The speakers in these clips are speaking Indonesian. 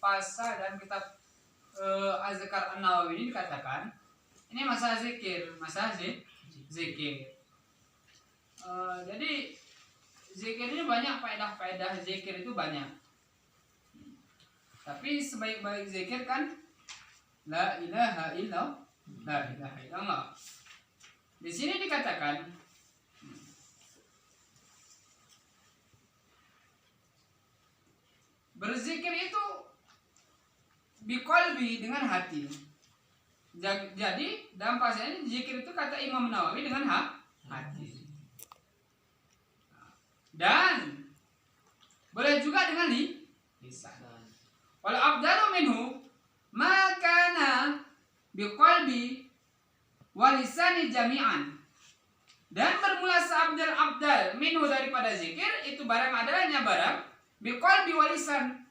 pasal dalam kitab Az-Zikar An-Nawawi ini dikatakan ini masalah zikir, zikir. Jadi zikir ini banyak faedah zikir itu banyak. Tapi sebaik-baik zikir kan la ilaha illallah. Di sini dikatakan berzikir itu biqalbi dengan hati. Jadi dalam pasal ini zikir itu kata Imam Nawawi dengan hati. Dan boleh juga dengan lisan. Wal afdalu minhu ma kana biqalbi wa lisani jami'an. Dan bermula seabdal minhu daripada zikir itu barang adanya barang biqalbi wa lisan.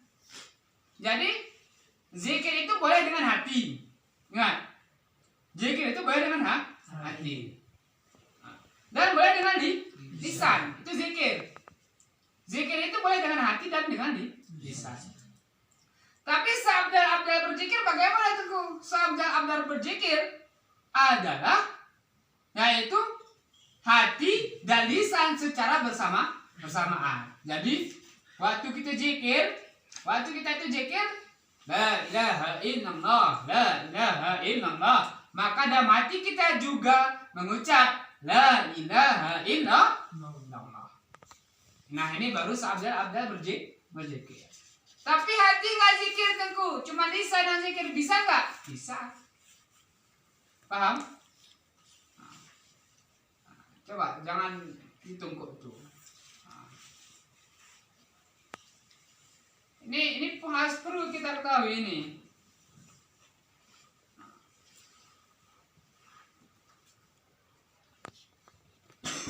Jadi zikir itu boleh dengan hati. Ingat. Zikir itu boleh dengan hati. Dan boleh dengan lisan. Itu zikir. Zikir itu boleh dengan hati dan dengan lisan. Tapi seabdal berzikir bagaimana itu? Seabdal berzikir adalah yaitu hati dan lisan secara bersamaan. Jadi waktu kita zikir, la ilaha illallah, la ilaha illallah, maka dalam hati kita juga mengucap la ilaha illallah. Nah ini baru seabdal berzikir. Tapi hati nggak zikir Tengku, cuma lisan yang zikir, bisa nggak? Bisa. Paham? Coba jangan hitung kok tuh. Ini harus perlu kita ketahui ini.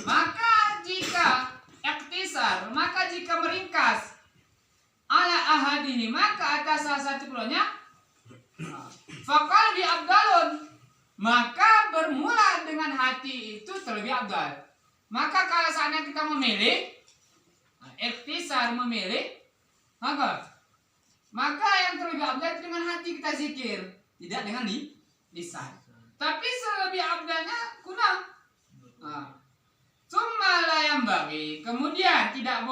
Maka jika ikhtisar, maka jika meringkas ala ahadihi, maka atas salah satu keduanya faqal bi abdalun, maka bermula dengan hati itu terlebih abdal. Maka kalau seandainya kita memilih ikhtisar, maka yang terlebih abdal dengan hati kita zikir, tidak dengan lisan. Tapi selebih abdalnya kunang. Cuma lah yang bagi, kemudian tidak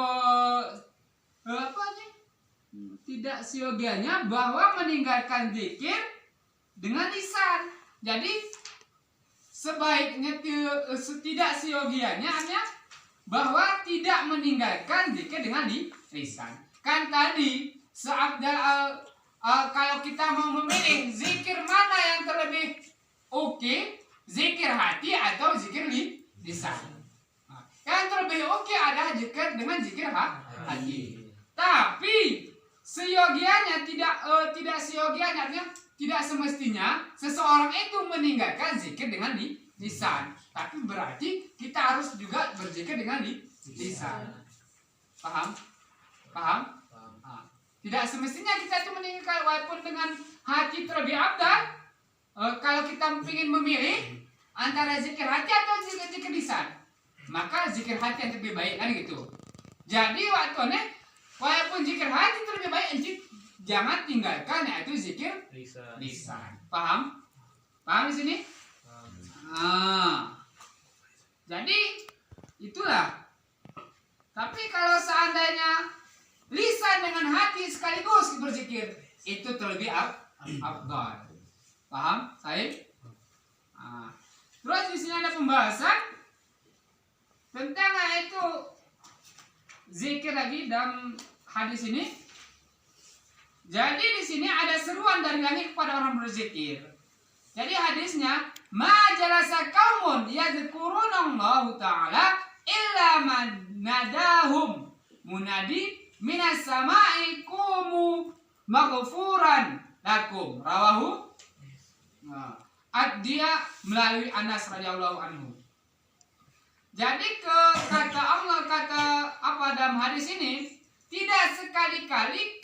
siogianya bahwa meninggalkan zikir dengan lisan. Jadi sebaiknya tidak siogianya artinya bahwa tidak meninggalkan zikir dengan lisan. Kan tadi seabdal kalau kita mau memilih zikir mana yang terlebih oke, zikir hati atau zikir lisan. Yang terlebih oke adalah zikir dengan zikir hati. Tapi seyogianya tidak seyogianya artinya tidak semestinya seseorang itu meninggalkan zikir dengan lisan. Tapi berarti kita harus juga berzikir dengan lisan. Paham? Tidak semestinya kita itu meninggalkan walaupun dengan hati terlebih abdal. Kalau kita ingin memilih antara zikir hati atau zikir lisan, maka zikir hati yang lebih baik kan gitu. Jadi waktunya walaupun zikir hati terlebih baik, jangan tinggalkan yaitu zikir lisan. Paham? Paham di sini? Jadi itulah. Tapi kalau seandainya lisan dengan hati sekaligus berzikir, itu terlebih afdal. Paham? Saya? Terus di sini ada pembahasan tentang itu zikir lagi dalam hadis ini. Jadi di sini ada seruan dari langit kepada orang berzikir. Jadi hadisnya, ma jalasa qaumun yadhkurunallahu ta'ala illa man nadahum munadi minas sama'i qumu maghfuran lakum. Rawahu Ad-Dia melalui Anas radhiyallahu anhu. Jadi kata Allah, dalam hadis ini, tidak sekali-kali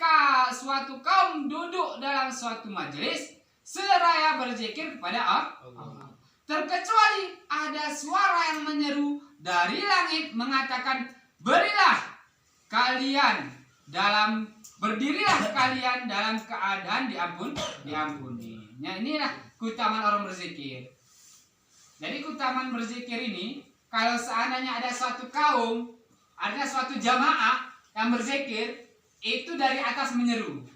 suatu kaum duduk dalam suatu majelis seraya berzikir kepada Allah, terkecuali ada suara yang menyeru dari langit mengatakan, berilah kalian dalam Berdirilah kalian dalam keadaan diampuni. Nah, inilah keutamaan orang berzikir. Jadi keutamaan berzikir ini, kalau seandainya ada suatu kaum, ada suatu jamaah yang berzikir, itu dari atas menyeru.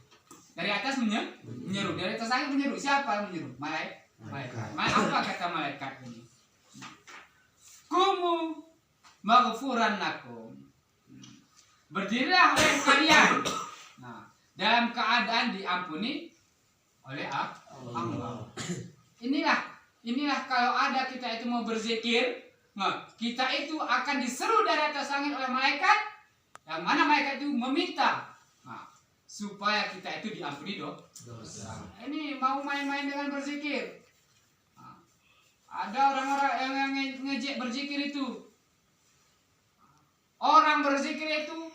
Dari atas menyeru, dari atas langit menyeru. Siapa yang menyeru? Malaikat. Apa kata malaikat ini? Kumu maghfuran lakum. Berdirilah oleh kalian. Nah, dalam keadaan diampuni oleh Allah. Inilah kalau ada kita itu mau berzikir, nah, kita itu akan diseru dari atas langit oleh malaikat, yang mana malaikat itu meminta, nah, supaya kita itu diampuni dosa. Ini mau main-main dengan berzikir. Nah, ada orang-orang yang ngejek berzikir itu. Orang berzikir itu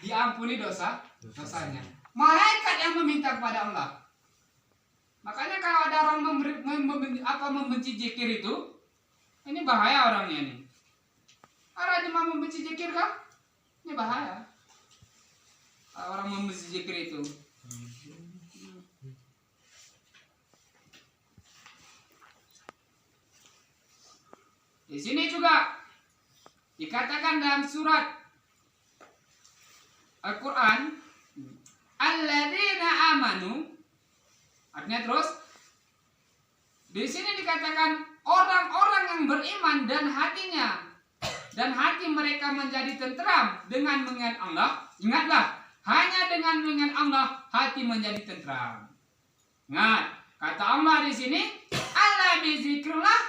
diampuni dosanya. Malaikat yang meminta kepada Allah. Makanya kalau ada orang membenci zikir itu, ini bahaya orangnya ini. Orang cuma membenci zikir kan? Ini bahaya. Orang membenci zikir itu. Di sini juga dikatakan dalam surat Al-Quran, alladzina amanu. Artinya terus, di sini dikatakan orang-orang yang beriman dan hati mereka menjadi tentram dengan mengingat Allah. Ingatlah, hanya dengan mengingat Allah hati menjadi tentram. Ingat, kata Allah di sini, ala bizikrillah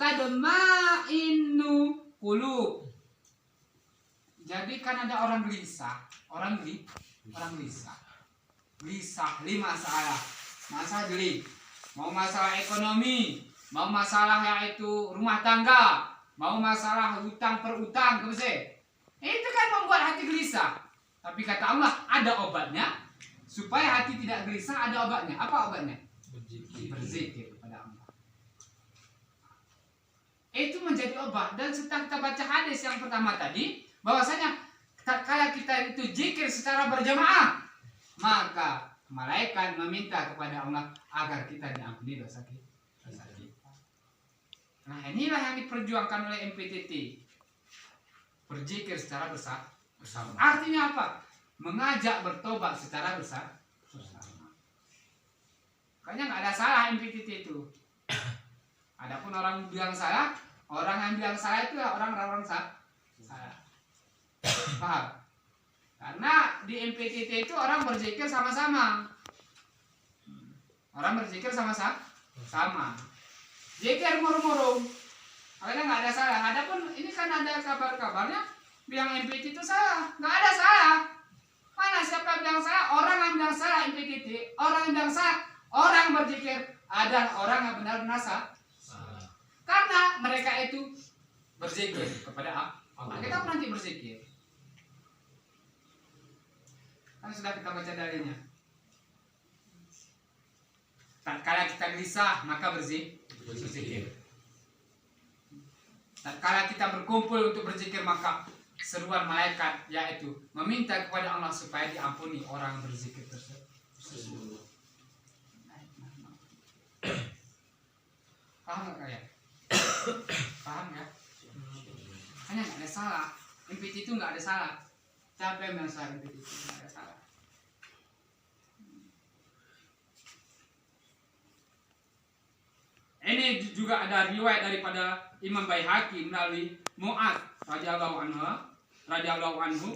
tadma'innu qulub. Jadi kan ada orang gelisah, gelisah, masalah geli, mau masalah ekonomi, mau masalah yaitu rumah tangga, mau masalah hutang perutang, itu kan membuat hati gelisah. Tapi kata Allah ada obatnya, supaya hati tidak gelisah ada obatnya. Apa obatnya? Berzikir kepada Allah. Itu menjadi obat. Dan setelah kita baca hadis yang pertama tadi, bahwasanya kalau kita itu zikir secara berjamaah, maka malaikat meminta kepada Allah agar kita diampuni dosa kita. Nah, inilah yang diperjuangkan oleh MPTT. Berzikir secara bersama. Artinya apa? Mengajak bertobat secara bersama. Kayaknya nggak ada salah MPTT itu. Adapun orang bilang salah, orang yang bilang salah itu orang-orang salah. Paham? Karena di MPTT itu orang berzikir sama-sama. Orang berzikir sama-sama. Zikir murung-murung. Makanya nggak ada salah. Adapun ini kan ada kabar-kabarnya bilang MPTT itu salah. Nggak ada salah. Mana siapa bilang salah? Orang yang bilang salah MPTT. Orang yang bilang salah, orang berzikir adalah orang yang benar-benar salah. Karena mereka itu berzikir kepada Allah. Kita pun nanti berzikir. Kan sudah kita baca dalilnya. Tatkala kita gelisah maka berzikir. Tatkala kita berkumpul untuk berzikir maka seruan malaikat yaitu meminta kepada Allah supaya diampuni orang berzikir tersebut. Paham nggak kalian? Paham ya? Hanya nggak ada salah. MPT itu nggak ada salah. Siapa yang bilang salah MPT itu nggak ada salah. Ini juga ada riwayat daripada Imam Baihaqi melalui Mu'adz radhiyallahu anhu,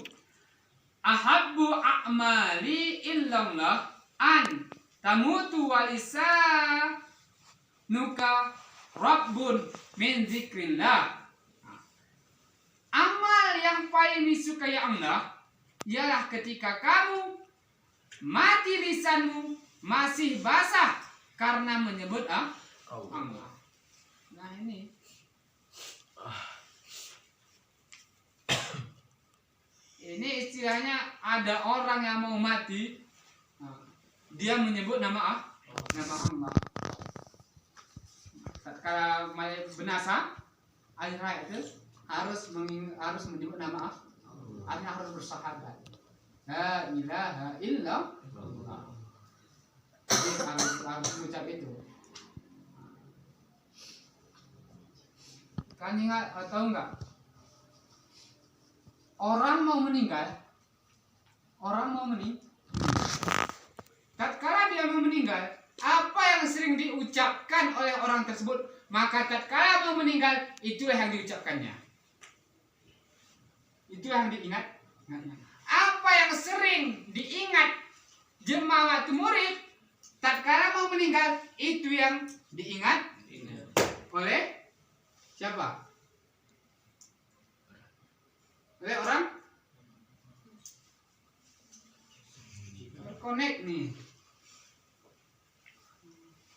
ahabbu a'mali illallah an tamutu walisa nuka rabbun min zikrillah. Amal yang paling disukai Allah ialah ketika kamu mati lisanmu masih basah karena menyebut Allah. Nah ini istilahnya ada orang yang mau mati, dia menyebut nama Allah. Tatkala binasa akhir hayat itu harus menyebut nama Allah, artinya harus bersahadat. La ilaha illallah. Jadi harus ucap itu. Kan ingat atau enggak? Orang mau meninggal. Tatkala dia mau meninggal, apa yang sering diucapkan oleh orang tersebut, maka tatkala mau meninggal, itulah yang diucapkannya. Itulah yang diingat. Apa yang sering diingat jemaah murid, tatkala mau meninggal, itu yang diingat oleh siapa? Oleh orang connect nih.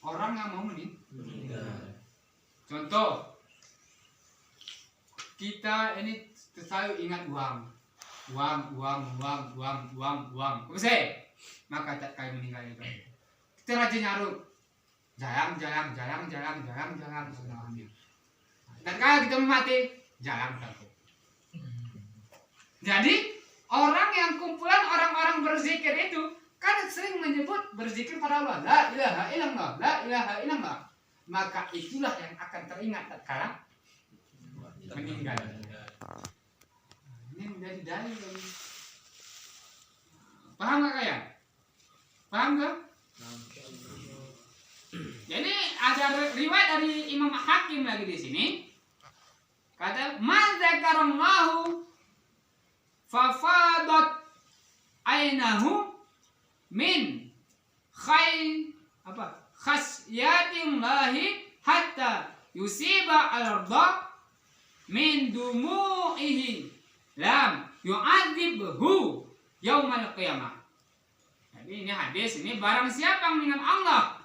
Orang yang mau meninggal. Contoh, kita ini selalu ingat uang. Oke, maka tak kali meninggal itu. Kita rajin nyarut. Jalang. Dan kalau kita mati, jalan satu. Jadi orang yang kumpulan orang-orang berzikir itu kan sering menyebut berzikir pada Allah, la ilaha illallah, la ilaha illallah. Maka itulah yang akan teringat tatkala meninggal. Ini menjadi dalil. Paham gak kalian? Paham gak? Jadi ada riwayat dari Imam Hakim lagi di sini. Kata, "Man dzakarallahu fafadat ainahu min khasyatillahi hatta yusiba al-arda min dumu'ihi lam yu'adzibhu yaumal qiyamah." Jadi ini hadis ini, barang siapa yang mengingat Allah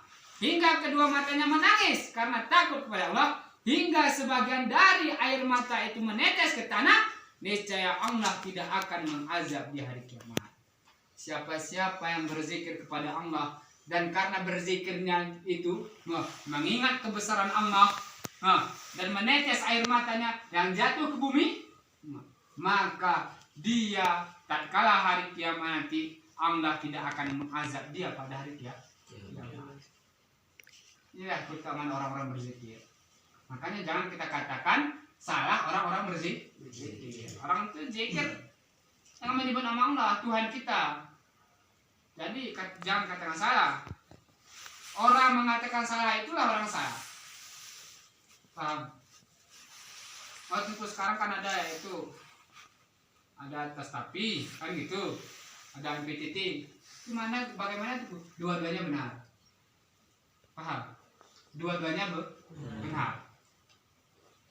hingga kedua matanya menangis karena takut kepada Allah, hingga sebagian dari air mata itu menetes ke tanah, niscaya Allah tidak akan mengazab di hari kiamat. Siapa-siapa yang berzikir kepada Allah dan karena berzikirnya itu mengingat kebesaran Allah dan menetes air matanya yang jatuh ke bumi, maka dia tatkala hari kiamat nanti Allah tidak akan mengazab dia pada hari kiamat. Inilah keutamaan orang-orang berzikir. Makanya jangan kita katakan salah orang-orang berzikir. Orang itu zikir yang menyebut nama Allah, Tuhan kita. Jadi jangan katakan salah. Orang mengatakan salah itulah orang salah. Paham? Waktu itu sekarang kan ada itu, ada Tastapi kan gitu, ada MPTT. Bagaimana itu? Dua-duanya benar. Paham? Dua-duanya benar.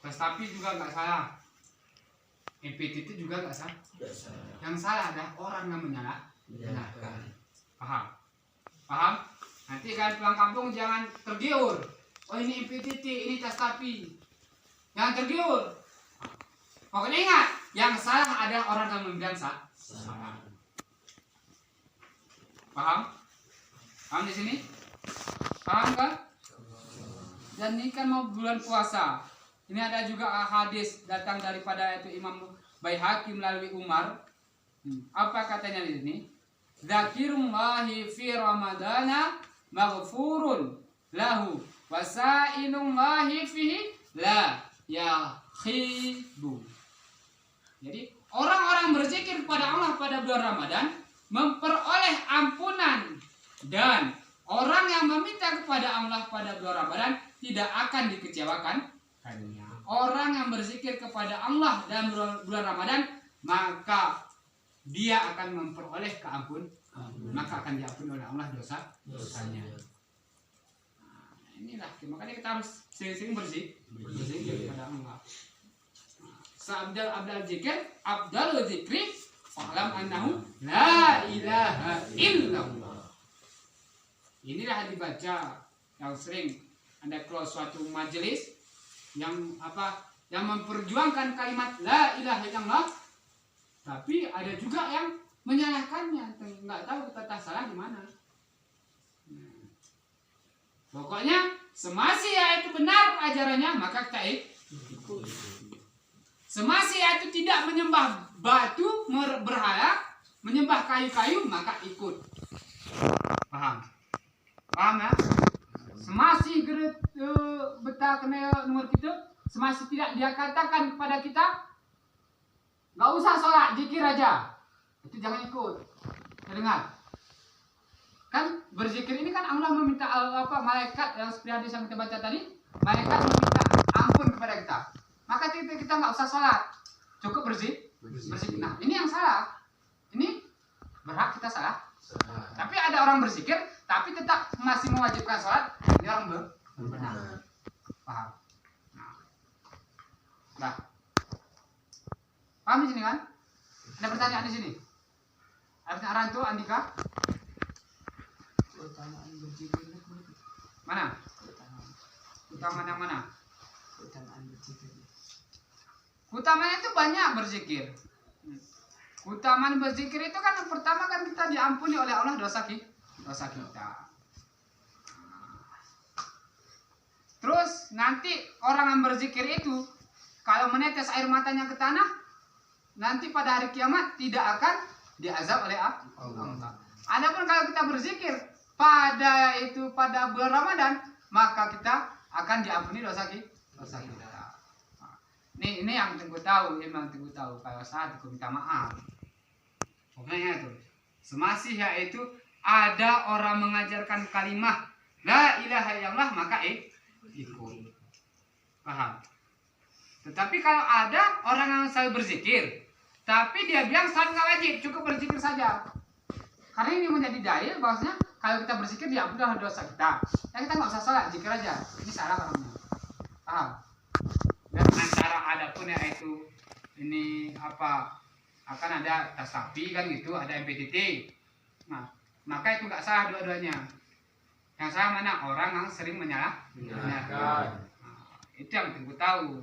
Tastapi juga nggak salah, MPTT juga nggak salah. Yang salah adalah orang yang menyalahkan. Paham? Nanti kan pulang kampung jangan tergiur. Oh ini MPTT, ini Tastapi. Jangan tergiur. Pokoknya ingat, yang salah adalah orang yang membilang salah. Paham? Paham di sini? Paham kan? Dan ini kan mau bulan puasa. Ini ada juga hadis datang daripada itu Imam Baihaqi melalui Umar. Apa katanya di sini? Zakirullahi fi Ramadana maghfurun lahu wasailullahi fihi la yakhibu. Jadi orang-orang berzikir kepada Allah pada bulan Ramadan memperoleh ampunan, dan orang yang meminta kepada Allah pada bulan Ramadan tidak akan dikecewakan. Orang yang berzikir kepada Allah dalam bulan Ramadan, maka dia akan memperoleh keampunan, maka akan diampuni oleh Allah dosanya. Inilah makanya kita harus sering-sering berzikir kepada Allah. Abdal zikir, abdal zikri, fa'lam annahu la ilaha illallah. Inilah dibaca yang sering ada kalau suatu majelis yang memperjuangkan kalimat la ilaha illallah, tapi ada juga yang menyalahkannya, nggak tahu tata salah di mana. Pokoknya semasi itu benar ajarannya maka kita ikut. Semasi itu tidak menyembah batu berhala, menyembah kayu-kayu maka ikut. Paham? Paham ya? Semasi geret beta kena nomor kita, semasi tidak dia katakan kepada kita, nggak usah sholat, zikir aja. Itu jangan ikut. Dengar. Kan berzikir ini kan Allah meminta malaikat yang seperti hadis yang kita baca tadi, malaikat meminta ampun kepada kita. Maka kita nggak usah sholat, cukup berzikir. Nah ini yang salah. Ini berhak kita salah. Tapi ada orang berzikir, tapi tetap masih mewajibkan sholat. Ini orang benar. Paham? Nah, paham di sini kan? Ada pertanyaan di sini? Ada pertanyaan tuh Andika? Keutamaan berzikir Mana? Keutamaan yang mana? keutamaan berzikir. Keutamaan itu banyak berzikir. Keutamaan berzikir itu kan yang pertama kan kita diampuni oleh Allah dosa kita. Terus nanti orang yang berzikir itu kalau menetes air matanya ke tanah, nanti pada hari kiamat tidak akan diazab oleh Allah. Adapun kalau kita berzikir pada bulan Ramadan, maka kita akan diampuni dosa kita. Ini yang tunggu tahu, kalau saat aku minta maaf. Pokoknya itu. Semasih yaitu ada orang mengajarkan kalimat la ilaha illallah maka ikut. Paham? Tetapi kalau ada orang yang selalu berzikir, tapi dia bilang salat nggak wajib, cukup berzikir saja. Karena ini menjadi dalil bahwasanya kalau kita berzikir diampuni dosa kita. Ya kita nggak usah salat, zikir aja. Ini salah orangnya. Paham? Dan antara ada pun yaitu ini akan ada tasapi kan gitu, ada MPTT. Nah, maka itu nggak salah dua-duanya. Yang salah mana? Orang yang sering menyalahkan. Nah, itu yang tunggu tahu.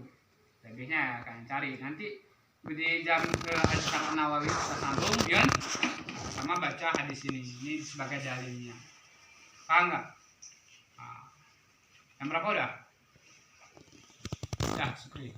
Lebihnya akan cari nanti di jam ke hadis Nawawi kita sambung ya, sama baca hadis ini sebagai dalilnya. Paham nggak? Nah, yang berapa udah? Ya, syukur.